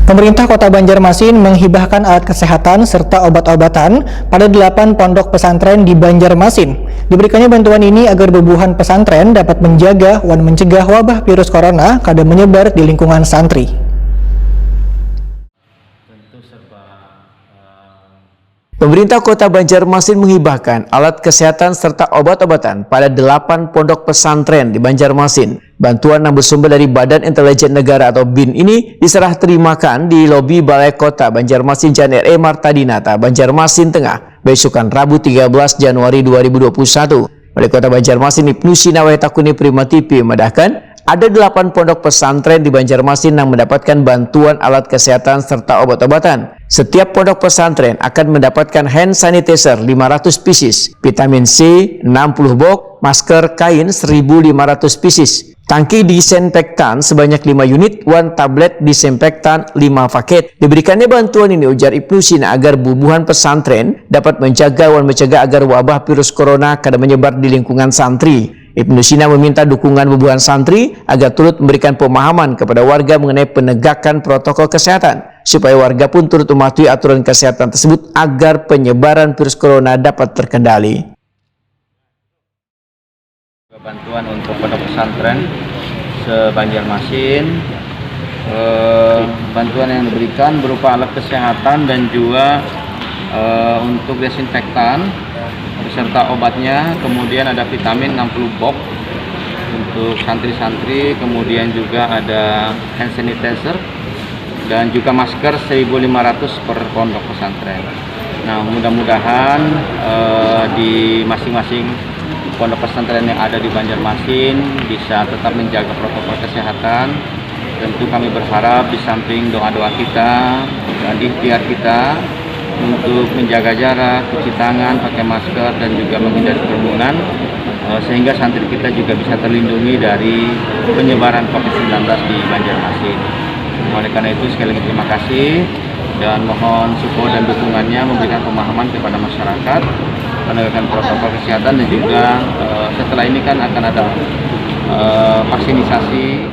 Pemerintah Kota Banjarmasin menghibahkan alat kesehatan serta obat-obatan pada 8 pondok pesantren di Banjarmasin. Diberikannya bantuan ini agar bebuhan pesantren dapat menjaga dan mencegah wabah virus corona kadang menyebar di lingkungan santri. Pemerintah Kota Banjarmasin menghibahkan alat kesehatan serta obat-obatan pada 8 pondok pesantren di Banjarmasin. Bantuan yang bersumber dari Badan Intelijen Negara atau BIN ini diserah terimakan di lobi Balai Kota Banjarmasin Jalan R.E. Martadinata, Banjarmasin Tengah, besokan Rabu 13 Januari 2021. Wali Kota Banjarmasin Ibnu Sinawai Takuni Prima TV memedahkan ada 8 pondok pesantren di Banjarmasin yang mendapatkan bantuan alat kesehatan serta obat-obatan. Setiap pondok pesantren akan mendapatkan hand sanitizer 500 pieces, vitamin C 60 box, masker kain 1.500 pieces, tangki disinfektan sebanyak 5 unit, one tablet disinfektan 5 paket. Diberikannya bantuan ini, ujar Ibnu Sina, agar bubuhan pesantren dapat menjaga dan mencegah agar wabah virus corona kada menyebar di lingkungan santri. Ibnu Sina meminta dukungan bubuhan santri agar turut memberikan pemahaman kepada warga mengenai penegakan protokol kesehatan, supaya warga pun turut mematuhi aturan kesehatan tersebut agar penyebaran virus corona dapat terkendali. Bantuan untuk pondok pesantren se-Banjarmasin, bantuan yang diberikan berupa alat kesehatan dan juga untuk desinfektan beserta obatnya, kemudian ada vitamin 60 box untuk santri-santri, kemudian juga ada hand sanitizer dan juga masker 1.500 per pondok pesantren. Nah, mudah-mudahan di masing-masing pondok pesantren yang ada di Banjarmasin bisa tetap menjaga protokol kesehatan. Tentu kami berharap di samping doa-doa kita dan ikhtiar kita untuk menjaga jarak, cuci tangan, pakai masker, dan juga menghindari kerumunan, sehingga santri kita juga bisa terlindungi dari penyebaran COVID-19 di Banjarmasin. Oleh karena itu, sekali lagi terima kasih dan mohon support dan dukungannya memberikan pemahaman kepada masyarakat, penegakan protokol kesehatan, dan juga setelah ini kan akan ada vaksinisasi